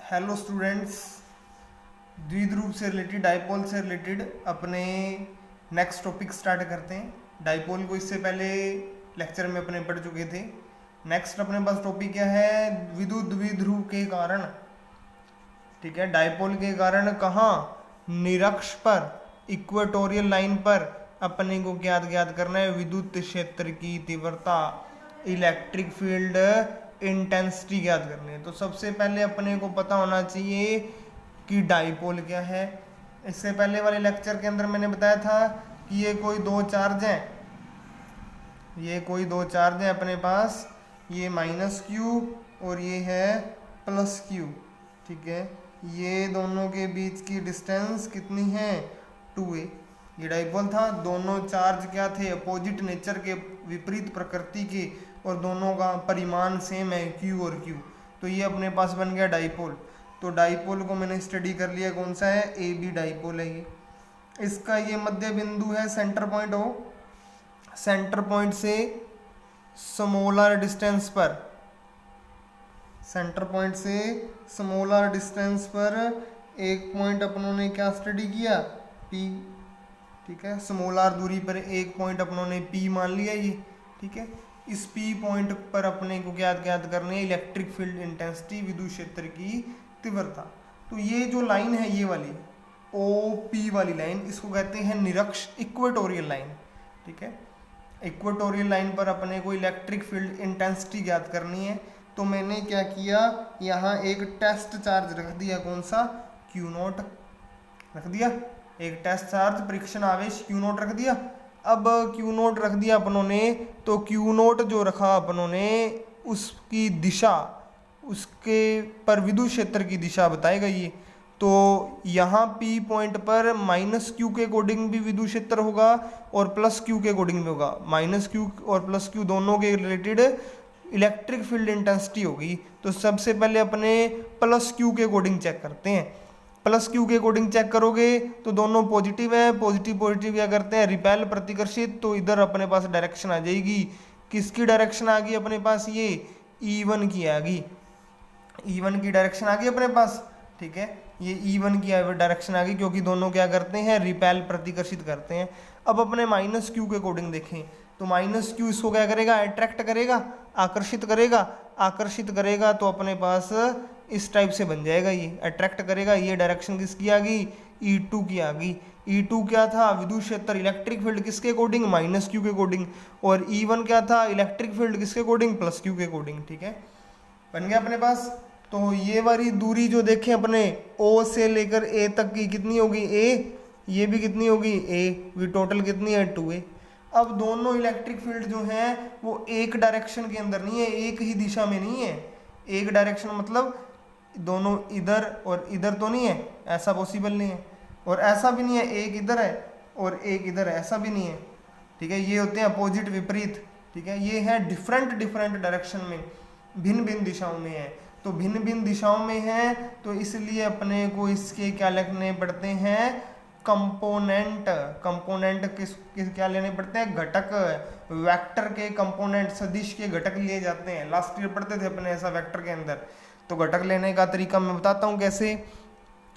Hello students, द्विध्रुव से related dipole से रिलेटेड अपने नेक्स्ट टॉपिक स्टार्ट करते हैं। डाइपोल को इससे पहले लेक्चर में अपने पढ़ चुके थे। नेक्स्ट अपने पास टॉपिक क्या है? विद्युत द्विध्रुव के कारण। ठीक है, डाइपोल के कारण कहाँ? निरक्ष पर, इक्वेटोरियल लाइन पर अपने को क्या ज्ञात करना है? विद्युत क्षेत्र की तीव्रता, इलेक्ट्रिक फील्ड इंटेंसिटी ज्ञात करनी है। तो सबसे पहले अपने को पता होना चाहिए कि डाइपोल क्या है। इससे पहले वाले लेक्चर के अंदर मैंने बताया था कि ये कोई दो चार्ज हैं, अपने पास, ये माइनस क्यू और ये है प्लस क्यू। ठीक है, ये दोनों के बीच की डिस्टेंस कितनी है? 2a। ये डाइपोल था। दोनों चार्ज क्या थे? अपोजिट नेचर के, विपरीत प्रकृति के, और दोनों का परिमाण सेम है, Q और Q। तो ये अपने पास बन गया डाइपोल। तो डाइपोल को मैंने स्टडी कर लिया, कौन सा है? AB डाइपोल है ये। इसका ये मध्य बिंदु है centre point O। Centre point से स्मॉलर डिस्टेंस पर, सेंटर पॉइंट से स्मॉलर डिस्टेंस पर एक पॉइंट अपनों ने क्या स्टडी किया? P। ठीक है, स्मॉलर दूरी पर एक पॉइंट अपनों ने P मान लिया ये। ठीक है, इस P पॉइंट पर अपने को क्या ज्ञात करनी है? इलेक्ट्रिक फील्ड इंटेंसिटी, विद्युत क्षेत्र की तीव्रता। तो ये जो लाइन है, ये वाली OP वाली लाइन, इसको कहते हैं निरक्ष, इक्वेटोरियल लाइन। ठीक है, इक्वेटोरियल लाइन पर अपने को इलेक्ट्रिक फील्ड इंटेंसिटी ज्ञात करनी है। तो मैंने क्या किया, यहाँ एक टेस्ट चार्ज रख दिया, कौन सा? Q0 रख दिया। एक टेस्ट चार्ज, परीक्षण आवेश Q0 रख दिया। अब Q0 रख दिया अपनों ने, तो Q0 जो रखा अपनों ने, उसकी दिशा, उसके पर विद्युत क्षेत्र की दिशा बताएगा ये। तो यहाँ P पॉइंट पर माइनस क्यू के अकॉर्डिंग भी विद्युत क्षेत्र होगा और प्लस क्यू के अकॉर्डिंग भी होगा। माइनस क्यू और प्लस क्यू दोनों के रिलेटेड इलेक्ट्रिक फील्ड इंटेंसिटी होगी। तो सबसे पहले अपने प्लस क्यू के अकॉर्डिंग चेक करते हैं। प्लस क्यू के अकॉर्डिंग चेक करोगे तो दोनों पॉजिटिव है। पॉजिटिव पॉजिटिव क्या करते हैं? रिपेल, प्रतिकर्षित। तो इधर अपने पास डायरेक्शन आ जाएगी। किसकी डायरेक्शन आ गई अपने पास? ये E1 की आ गई। E1 की डायरेक्शन आ गई अपने पास। ठीक है, ये E1 की डायरेक्शन आ गई, क्योंकि दोनों क्या करते हैं? रिपेल, प्रतिकर्षित करते हैं। अब अपने माइनस क्यू के अकॉर्डिंग देखें तो माइनस क्यू इसको क्या करेगा? अट्रैक्ट करेगा, आकर्षित करेगा। आकर्षित करेगा तो अपने पास इस टाइप से बन जाएगा, ये अट्रैक्ट करेगा। ये डायरेक्शन किसकी आ गई? E2 की आ गई। E2 क्या था? विद्युत क्षेत्र, इलेक्ट्रिक फील्ड किसके अकॉर्डिंग? माइनस क्यू के अकॉर्डिंग। और E1 क्या था? इलेक्ट्रिक फील्ड किसके अकॉर्डिंग? प्लस क्यू के अकॉर्डिंग। ठीक है, बन गया अपने पास। तो ये वाली दूरी जो देखें अपने, O से लेकर A तक की कितनी होगी? A। ये भी कितनी होगी? A। भी टोटल कितनी है? 2A। अब दोनों इलेक्ट्रिक फील्ड जो हैं वो एक डायरेक्शन के अंदर नहीं है, एक ही दिशा में नहीं है। एक डायरेक्शन मतलब दोनों इधर और इधर तो नहीं है, ऐसा पॉसिबल नहीं है। और ऐसा भी नहीं है एक इधर है और एक इधर है, ऐसा भी नहीं है। ठीक है, ये होते हैं अपोजिट, विपरीत। ठीक है, ये है डिफरेंट डिफरेंट डायरेक्शन में, भिन्न भिन्न दिशाओं में है। तो भिन्न भिन्न दिशाओं में है, तो इसलिए अपने को इसके क्या लिखने पड़ते हैं? कंपोनेंट। कंपोनेंट किस क्या लेने पड़ते हैं? घटक। वेक्टर के कंपोनेंट, सदिश के घटक लिए जाते हैं। लास्ट ईयर पढ़ते थे अपने ऐसा वेक्टर के अंदर। तो घटक लेने का तरीका मैं बताता हूँ कैसे।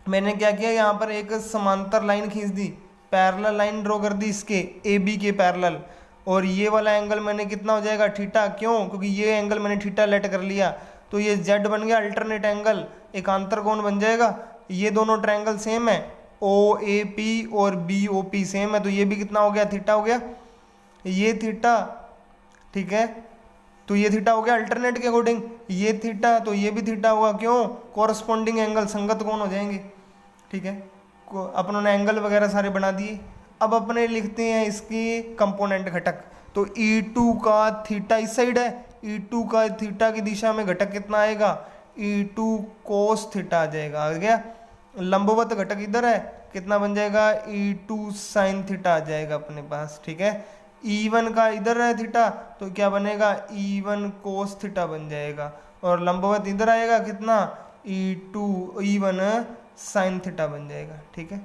मैंने क्या किया, यहाँ पर एक समांतर लाइन खींच दी, पैरेलल लाइन ड्रॉ कर दी इसके AB के पैरेलल। और ये वाला एंगल मैंने कितना हो जाएगा? थीटा। क्यों? क्योंकि ये एंगल मैंने थीटा लेट कर लिया, तो ये Z बन गया अल्टरनेट एंगल, एकांतर कोण बन जाएगा। ये दोनों ट्रायंगल सेम है, OAP और BOP सेम है, तो ये भी कितना हो गया? थीटा हो गया। ये थीटा, ठीक है, तो ये थीटा हो गया अल्टरनेट के अकॉर्डिंग। ये थीटा, तो ये भी थीटा होगा। क्यों? कोरस्पॉन्डिंग एंगल, संगत कोण हो जाएंगे। ठीक है, अपनों ने एंगल वगैरह सारे बना दिए। अब अपने लिखते हैं इसकी कंपोनेंट घटक। तो E2 का थीटा इस साइड है, E2 का थीटा की दिशा में घटक कितना आएगा? E2 कोस थीटा आ जाएगा। आ गया। लंबवत घटक इधर है, कितना बन जाएगा? E2 साइन थीटा आ जाएगा अपने पास। ठीक है, E1 का इधर है थीटा, तो क्या बनेगा? E1 कोस थीटा बन जाएगा। और लंबवत इधर आएगा, कितना? E1 साइन थीटा बन जाएगा। ठीक है,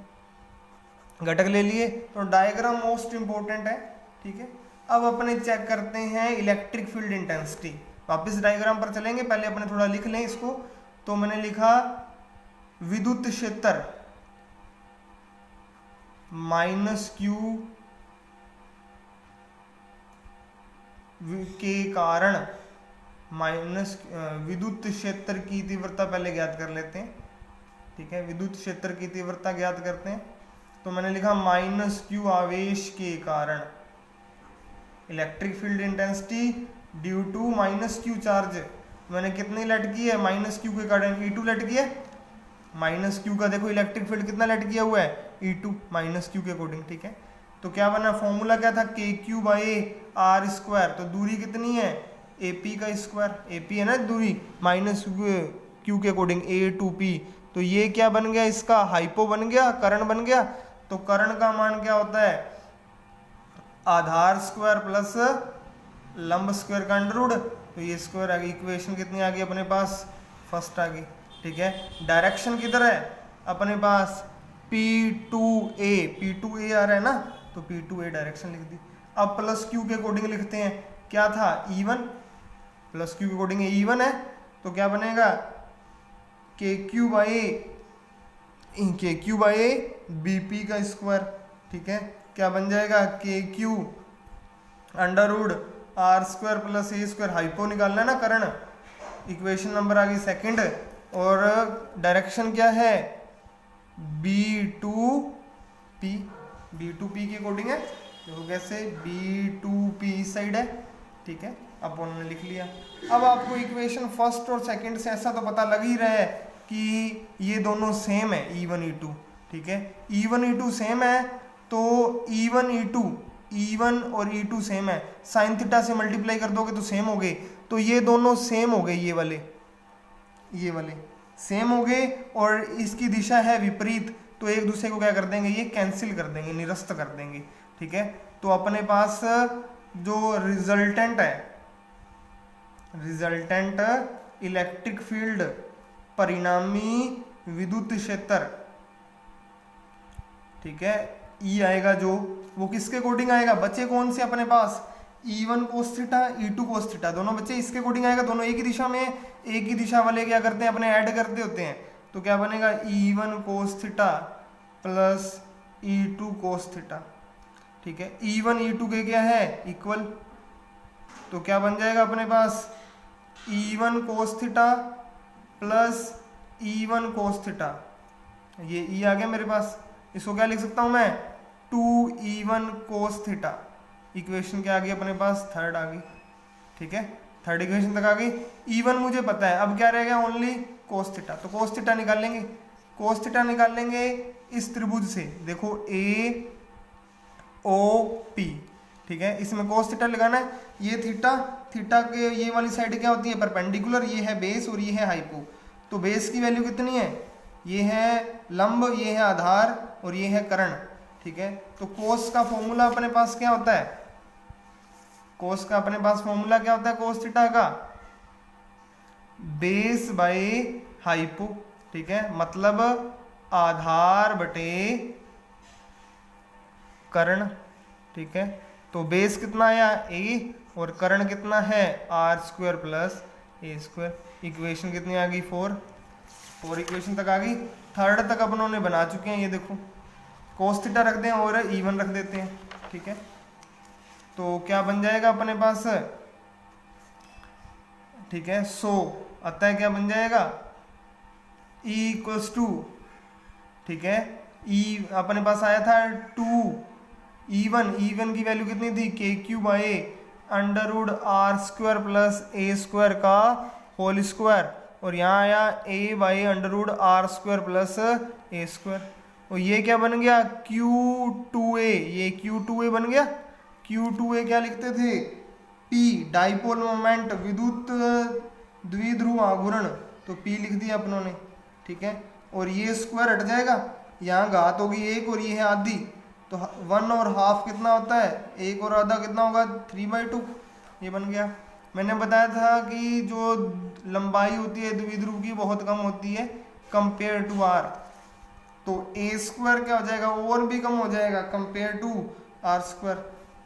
घटक ले लिए। तो डायग्राम मोस्ट इंपोर्टेंट है। ठीक है, अब अपने चेक करते हैं इलेक्ट्रिक फील्ड इंटेंसिटी। वापस डायग्राम पर चलेंगे, पहले अपने थोड़ा लिख लें इसको। तो मैंने लिखा विद्युत क्षेत्र माइनस क्यू के कारण माइनस विद्युत क्षेत्र की तीव्रता पहले ज्ञात कर लेते हैं। ठीक है, विद्युत क्षेत्र की तीव्रता ज्ञात करते हैं। तो मैंने लिखा माइनस क्यू आवेश के कारण electric field intensity due to minus Q charge. मैंने कितनी लेट की है, माइनस क्यू के कारण E2 लेट की है। माइनस क्यू का देखो इलेक्ट्रिक फील्ड कितना लेट किया हुआ है, E2 माइनस क्यू के अकॉर्डिंग। ठीक है, तो क्या बना, फॉर्मूला क्या था, के क्यू बाई आर स्क्वायर। तो दूरी कितनी है, AP का स्क्वायर, AP है ना दूरी, माइनस क्यू के अकॉर्डिंग A2P। तो ये क्या बन गया, इसका हाइपो बन गया, करण बन गया। तो करण का मान क्या होता है, आधार स्क्वायर प्लस लंब स्क्वायर का अंडर रूट। तो ये स्क्वायर आ गई, इक्वेशन कितनी आ गई अपने पास, फर्स्ट आ गई। ठीक है, डायरेक्शन किधर है अपने पास, P2A आ रहा है ना, तो P2A डायरेक्शन लिख दी। अब प्लस क्यू के अकॉर्डिंग लिखते हैं, क्या था E1, प्लस क्यू के अकॉर्डिंग E1 है। तो क्या बनेगा, के क्यू बाई BP का स्क्वायर। ठीक है, क्या बन जाएगा, K Q under root R square plus A square. Hypo निकालना है ना करण, इक्वेशन नंबर आ गई सेकंड। और डायरेक्शन क्या है, B2P के अकॉर्डिंग है। देखो कैसे, B2P इस साइड है। ठीक है, अब उन्होंने लिख लिया। अब आपको इक्वेशन फर्स्ट और सेकंड से ऐसा तो पता लग ही रहा है कि ये दोनों सेम है, E1 E2। ठीक है, E1 E2 सेम है, तो E1 और E2 सेम है, साइन थीटा से मल्टीप्लाई कर दोगे तो सेम हो गए। तो ये दोनों सेम हो गए, ये वाले सेम हो गए, और इसकी दिशा है विपरीत। तो एक दूसरे को क्या कर देंगे, ये कैंसिल कर देंगे, निरस्त कर देंगे। ठीक है, तो अपने पास जो रिजल्टेंट इलेक्ट्रिक फील्ड, परिणामी विद्युत क्षेत्र, ठीक है, E आएगा जो, वो किसके अकॉर्डिंग आएगा, बचे कौन से अपने पास, E1 cos theta, E2 cos theta, दोनों बच्चे इसके अकॉर्डिंग आएगा। दोनों एक ही दिशा में, एक ही दिशा वाले क्या करते हैं, अपने ऐड करते होते हैं। तो क्या बनेगा, E1 cos theta plus E2 cos theta. ठीक है, E1 E2 के क्या है, इक्वल। तो क्या बन जाएगा अपने पास, E1 cos theta plus E1 cos theta. ये E आ गया मेरे पास, इसको क्या लिख सकता हूं मैं, 2E1 कोस थीटा। इक्वेशन क्या आ गई अपने पास, थर्ड आ गई। ठीक है, थर्ड इक्वेशन तक आ गई। E1 मुझे पता है, अब क्या रह गया, ओनली कोस थीटा। तो कोस थीटा निकाल लेंगे, कोस थीटा निकाल लेंगे इस त्रिभुज से। देखो AOP। ठीक है, इसमें कोस थीटा लगाना है। ये थीटा के ये वाली साइड क्या होती है, परपेंडिकुलर, ये है बेस और ये है हाइपो। तो बेस की वैल्यू कितनी है, ये है लंब, ये है आधार और ये है करण। ठीक है, तो कोस का फॉर्मूला अपने पास क्या होता है, कोस का अपने पास फॉर्मूला क्या होता है, कोस थीटा का बेस बाय हाइपो। ठीक है, मतलब आधार बटे कर्ण। ठीक है, तो बेस कितना आया A और कर्ण कितना है R square plus A square. Equation कितनी आ गई, 4 इक्वेशन तक आ गई। थर्ड तक अपनों ने बना चुके हैं। ये देखो कोस थीटा रख दें और E1 रख देते हैं। ठीक है, तो क्या बन जाएगा अपने पास, ठीक है, 100 अतः क्या बन जाएगा, E इक्वल्स टू, ठीक है, E अपने पास आया था 2 E1 की वैल्यू कितनी थी, K Q by under root R square plus A square का होल स्क्वायर, और यहाँ आया a by under root R square plus A square. और ये क्या बन गया, Q2A, ये Q2A बन गया। Q2A क्या लिखते थे, P डाइपोल मोमेंट, विद्युत द्विध्रुव आघूर्ण, तो P लिख दिया अपनों ने। ठीक है, और ये स्क्वायर हट जाएगा, यहाँ घात होगी 1 और ये है आधी, तो 1 और हाफ कितना होता है, 1 और आधा कितना होगा, 3/2। ये बन गया। मैंने बताया था कि जो लंबाई होती है द्विध्रुव की बहुत कम होती है कंपेयर टू आर, तो ए स्क्वायर क्या हो जाएगा, और भी कम हो जाएगा कंपेयर टू आर स्क्वायर।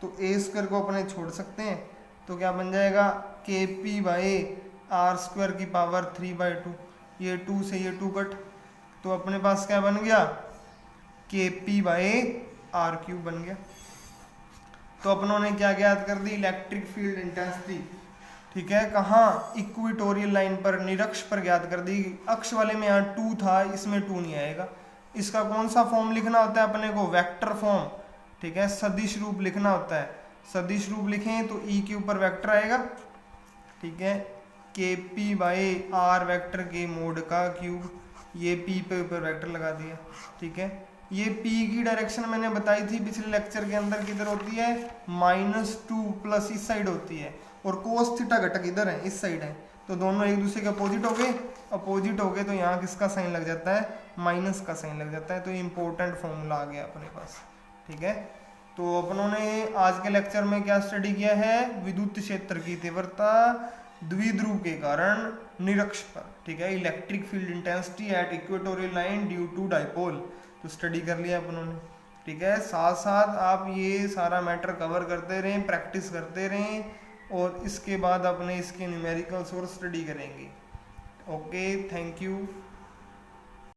तो ए स्क्वायर को अपने छोड़ सकते हैं, तो क्या बन जाएगा, के पी बाई आर स्क्वायर की पावर 3/2। ये 2 से ये 2 कट, तो अपने पास क्या बन गया, के पी बाई आर क्यूब बन गया। तो अपनों ने क्या ज्ञात कर दी, इलेक्ट्रिक फील्ड इंटेंसिटी, ठीक है, कहाँ, इक्वेटोरियल लाइन पर, निरक्ष पर ज्ञात कर दी। अक्ष वाले में यहाँ 2 था, इसमें 2 नहीं आएगा। इसका कौन सा फॉर्म लिखना होता है अपने को, वेक्टर फॉर्म, ठीक है, सदिश रूप लिखना होता है। सदिश रूप लिखें तो ई के ऊपर वेक्टर आएगा, ठीक है, के पी बाई आर वेक्टर के मोड का क्यूब, ये पी पे ऊपर वेक्टर लगा दिया, ठीक है। ये पी की डायरेक्शन मैंने बताई थी पिछले लेक्चर के अंदर, किधर होती है, -2 प्लस इस साइड होती है, और कोस थीटा घटक इधर है, इस साइड है, तो दोनों एक दूसरे के अपोजिट हो गए। अपोजिट हो गए तो यहाँ किसका साइन लग जाता है, माइनस का साइन लग जाता है। तो इंपॉर्टेंट फॉर्मूला आ गया अपने पास, ठीक है। तो अपनों ने आज के लेक्चर में क्या स्टडी किया है, विद्युत क्षेत्र की तीव्रता द्विध्रुव के कारण निरक्ष पर, ठीक है, electric field intensity at equatorial line due to dipole, तो स्टडी कर लिया अपनों ने, ठीक है। साथ साथ आप ये सारा मैटर कवर करते रहें, प्रैक्टिस करते रहें, और इसके बाद अपने इसके न्यूमेरिकल सोर्स स्टडी करेंगे। Okay, thank you.